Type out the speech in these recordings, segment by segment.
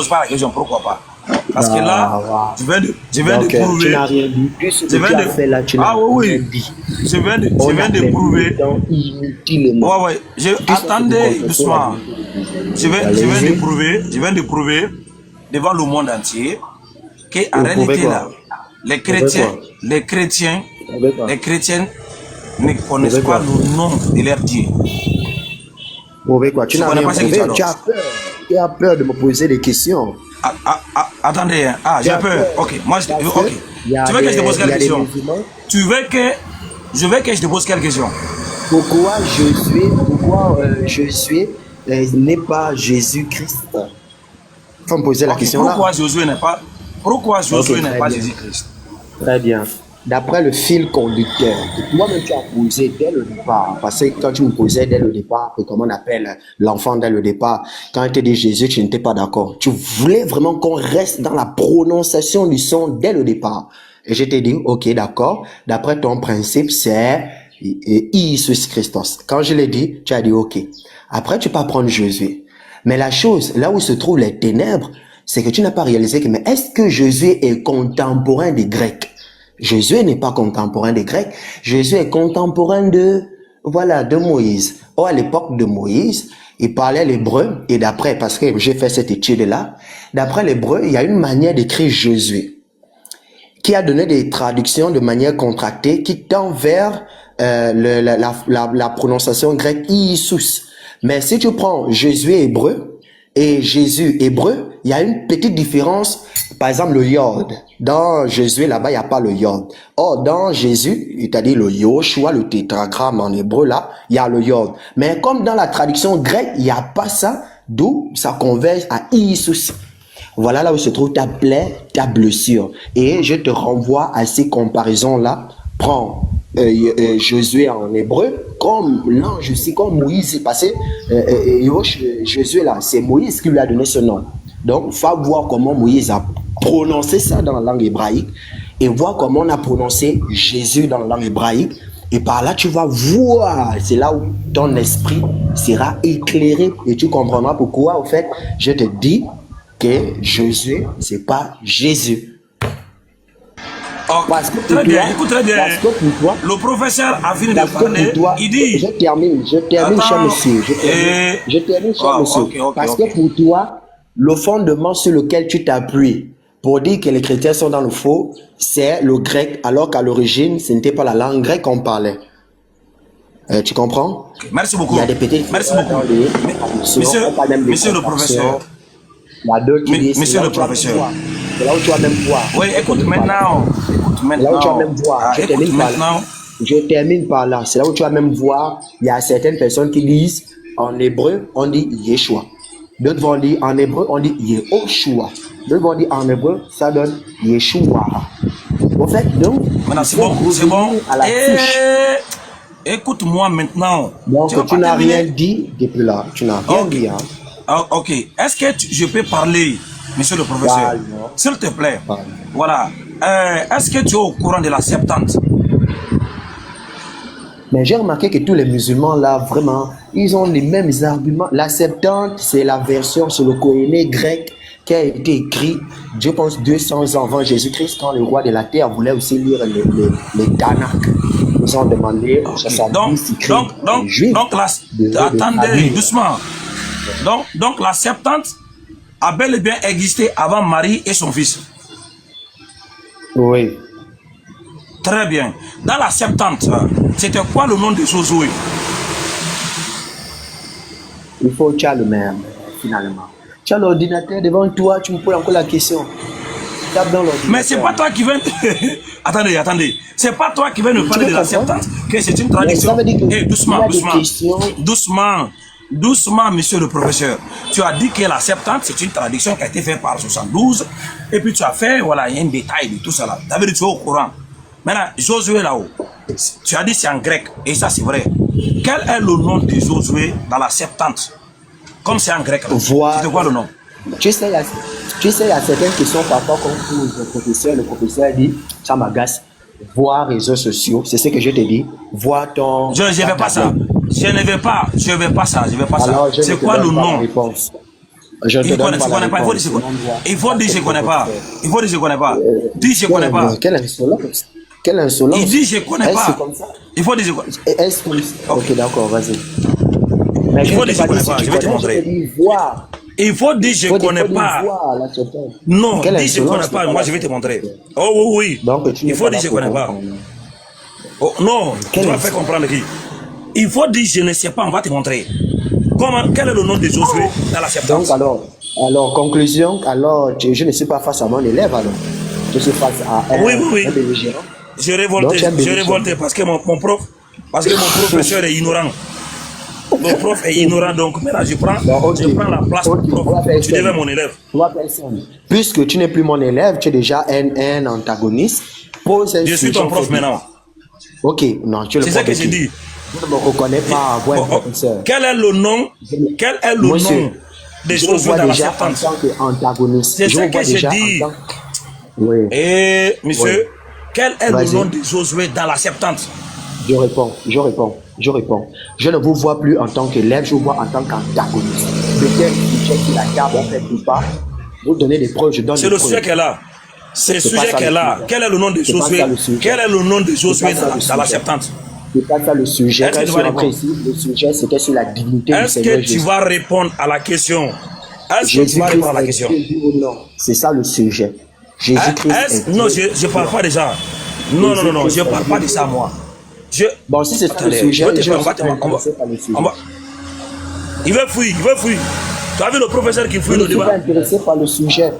pose pas la question, pourquoi pas? Parce que là, Ah, je viens de donc, tu prouver. n'as rien dit. Tout ce que Je tu viens as de. fait là, tu n'as Ah oui, rien oui. dit. Je viens On a de perdu prouver. le temps inutilement. Ouais, ouais. Tout ce que tu Attendez confessais là. doucement. Allez-y. Je viens de prouver devant le monde entier qu'en Vous pouvez réalité quoi? là, les Vous pouvez chrétiens, quoi? les chrétiens, Vous pouvez quoi? les chrétiens ne Vous connaissent pouvez pas quoi? le nom de leur Dieu. Vous pouvez quoi? Tu Tu n'as connais rien pas ce que tu prouvé. adores. Tu as peur. Tu as peur de me poser des questions. Attendez, hein. Tu J'ai as peur. peur. Ok, moi je. Parce Ok. que il y a Tu veux que je te pose il y quelle a des question? musulmans. Tu veux que. Je veux que je te pose quelle question? Pourquoi Josué n'est pas Jésus-Christ? Il faut me poser la Ok, question là. pourquoi Josué Ok, n'est très pas bien. Jésus-Christ? Très bien. D'après le fil conducteur que toi-même tu as posé dès le départ, parce que quand tu me posais dès le départ, que comment on appelle l'enfant dès le départ, quand il te dit Jésus, tu n'étais pas d'accord. Tu voulais vraiment qu'on reste dans la prononciation du son dès le départ. Et je t'ai dit, ok, d'accord. D'après ton principe, c'est Iisus Christos. Quand je l'ai dit, tu as dit, ok. Après, tu peux prendre Jésus. Mais la chose, là où se trouvent les ténèbres, c'est que tu n'as pas réalisé que, mais est-ce que Jésus est contemporain des Grecs? Jésus n'est pas contemporain des Grecs. Jésus est contemporain de Moïse. Or, à l'époque de Moïse, il parlait l'hébreu, et d'après, parce que j'ai fait cette étude-là, d'après l'hébreu, il y a une manière d'écrire Jésus, qui a donné des traductions de manière contractée, qui tend vers la prononciation grecque Iisus. Mais si tu prends Jésus hébreu et Jésus hébreu, il y a une petite différence. Par exemple, le yod. Dans Jésus, là-bas, il n'y a pas le yod. Or, dans Jésus, c'est-à-dire le Yoshua, le tétragramme en hébreu, là, il y a le yod. Mais comme dans la traduction grecque, il n'y a pas ça, d'où ça converge à Iisus. Voilà là où se trouve ta plaie, ta blessure. Et je te renvoie à ces comparaisons-là. Prends Josué en hébreu, comme l'ange aussi, comme Moïse, parce que Josué là, c'est Moïse qui lui a donné ce nom. Donc, il faut voir comment Moïse a prononcé ça dans la langue hébraïque et voir comment on a prononcé Jésus dans la langue hébraïque. Et par là, tu vas voir, c'est là où ton esprit sera éclairé et tu comprendras pourquoi, au fait, je te dis que Jésus, c'est pas Jésus. Oh, Parce que très bien, écoute très bien. Parce que pour toi, Le professeur a fini de parce que parler. pour toi, Il dit. je termine, cher Attends, monsieur. Je termine, cher oh, monsieur. ok, Parce ok. que pour toi, le fondement sur lequel tu t'appuies pour dire que les chrétiens sont dans le faux, c'est le grec, alors qu'à l'origine, ce n'était pas la langue grecque qu'on parlait. Tu comprends? Merci beaucoup. Il y a des petites Merci dans beaucoup. les Monsieur le professeur. Il y a deux qui disent, Monsieur le professeur. c'est là où tu vas même voir. Oui, écoute maintenant. Écoute C'est là où tu vas maintenant. même voir. Ah, Je écoute termine par là. maintenant. Je termine par là. C'est là où tu vas même voir. Il y a certaines personnes qui disent en hébreu, on dit Yeshua. D'autres vont dire en hébreu, on dit Yehoshua. D'autres vont dire en hébreu, ça donne Yeshua. En fait, donc, Maintenant, il c'est faut bon. C'est bon. revenir à la fiche. Écoute-moi maintenant. Donc, vas tu pas n'as rien terminer. dit depuis là. Tu n'as rien Ok. dit. Hein. Ah, ok. Est-ce que je peux parler, monsieur le professeur? Parle. S'il te plaît. Parle. Voilà. Est-ce que tu es au courant de la Septante? Mais j'ai remarqué que tous les musulmans là, vraiment, ils ont les mêmes arguments. La Septante, c'est la version sur le Kohéné grec qui a été écrit, je pense, 200 ans avant Jésus-Christ, quand le roi de la terre voulait aussi lire les Tanakh. Ils ont demandé 70 écrits juifs. Attendez, doucement. Donc, la Septante a bel et bien existé avant Marie et son fils. Oui. Très bien. Dans la Septante, c'était quoi le nom de Josué? Il faut que tu as le même, finalement. Tu as l'ordinateur devant toi, tu me poses encore la question. Tape dans l'ordinateur. Mais c'est pas toi qui viens. Attendez. C'est pas toi qui viens de parler de la Septante, que c'est une tradition. Doucement, monsieur le professeur. Tu as dit que la Septante, c'est une tradition qui a été faite par 72. Et puis tu as fait, voilà, il y a un détail de tout ça là. Tu es au courant. Maintenant, Josué là-haut, tu as dit c'est en grec, et ça c'est vrai. Quel est le nom de Josué dans la Septante? Comme c'est en grec, c'était quoi le nom? Tu sais, il y a certaines questions parfois qu'on pose au professeur. Le professeur dit, ça m'agace. Voir réseaux sociaux, c'est ce que je te dis. Voir ton. Je ne vais pas ça. Je ne vais pas ça. Alors, C'est quoi le nom? Je te Il donne ne pas la connaît pas. réponse. Il faut dire je ne connais pas. Il faut dire je ne connais pas. Dis je ne connais pas. Quelle insolence. Quelle insolence. Il dit je ne connais Est-ce pas. comme ça? Il faut dire je connais. Est-ce comme ça? Ok, d'accord, vas-y. Mais Il je faut ne dire t'ai je pas ne connais pas. dit si tu Je vais te connais, je montrer. te dis voir. Il faut dire je ne connais pas. Voir, là, c'est bon. Non, Quelle dis je ne connais insolence, pas. c'est Moi, pas je vais là. te montrer. Oh oui, oui. Donc, tu Il n'es faut pas dire là je ne pour connais pas. comprendre. Oh, non, tu Quelle vas faire insolence. comprendre qui. Il faut dire je ne sais pas. On va te montrer. Comment, quel est le nom de Josué dans la Donc, Septante? alors, conclusion, alors, je ne suis pas face à mon élève, alors. Je suis face à Oui, oui, oui. un belligérant. Je Donc, révoltais, tu es un je belligérant. révoltais parce que mon professeur est ignorant. Mon prof est ignorant, donc maintenant je prends la place Ok, du on va prof. faire Tu deviens simple. mon élève. On va faire simple. Puisque tu n'es plus mon élève, tu es déjà un antagoniste. Pose un Je suis sujet, ton on prof fait maintenant. Ok, non, tu es le C'est ça prof que de j'ai qui? dit. Je ne me reconnais pas avoir un professeur. Quel est le nom Monsieur, nom de je me Josué vois dans la déjà en Septante? tant qu'antagoniste. C'est Je ça me que vois j'ai déjà dit. en tant... Oui, Et monsieur, oui. quel est le Vas-y. nom de Josué dans la Septante? Je réponds. Je ne vous vois plus en tant qu'élève, je vous vois en tant qu'antagoniste. De quel sujet qui la garde, on fait tout pas. Vous donnez des preuves, je donne C'est des le preuves. sujet qu'elle a. C'est le C'est pas sujet ça le qu'elle a. sujet. Quel est le nom de C'est pas Josué? ça le sujet. Quel est le nom de C'est Josué pas ça le dans la sujet. Septante? C'est pas ça le sujet. Est-ce Quand que je tu suis vas rentré répondre? ici, le sujet c'était sur la dignité du Est-ce Seigneur que tu Jésus. vas répondre à la question? Est-ce que tu vas Jésus-Christ répondre à la est question? Dieu, oui ou non? C'est ça le sujet. Jésus-Christ est Dieu. Non, je ne parle pas de ça. Non, je ne parle pas de ça, moi. Bon, si c'est ça le Attendez, sujet, je vais te je faire, ne suis pas intéressé par le sujet. Il veut fuir. Tu as vu le professeur qui Je fuit ne le suis pas débat? intéressé par le sujet.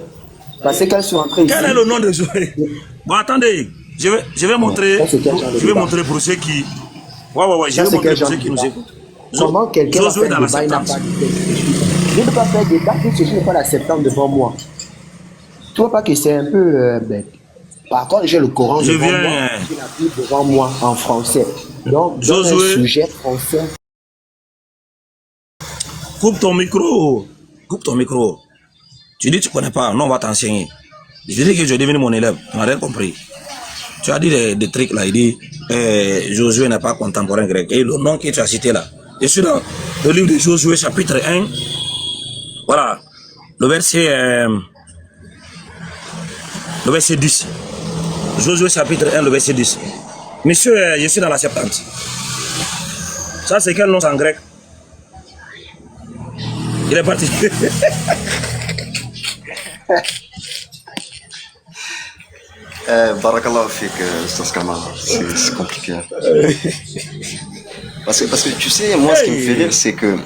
Parce que quand je suis rentré ici, Quel est le nom de Josué? Bon, attendez, je vais montrer. ça, c'est quel genre de Je vais débat? montrer pour ceux qui. Ouais, je ça vais c'est montrer quel pour genre ceux de qui nous débat? écoutent. Comment quelqu'un va Josué faire dans un la débat, il n'a Septante. pas dit quelque chose. Je ne peux pas faire débat puisque je n'ai pas la septante devant moi. Tu vois pas que c'est un peu bête. Par contre, j'ai le Coran Je devant viens. moi, j'ai la Bible devant moi en français. Donc, dans un Josué. sujet français, Coupe ton micro. Tu dis que tu ne connais pas. Non, on va t'enseigner. Je dis que je suis devenu mon élève. Tu n'as rien compris. Tu as dit des trucs là. Il dit Josué n'est pas contemporain grec. Et le nom que tu as cité là. Je suis dans le livre de Josué, chapitre 1. Voilà. Le verset 10. Josué, chapitre 1, le verset 10. Monsieur, je suis dans la Septante. Ça, c'est quel nom en grec? Il est parti. Barakallah fik, Ustaz Kamal. C'est compliqué. Parce que tu sais, moi, ce qui me fait rire, c'est que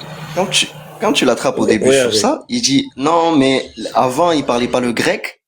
quand tu l'attrapes au début Oui, sur oui. ça, il dit non, mais avant, il parlait pas le grec.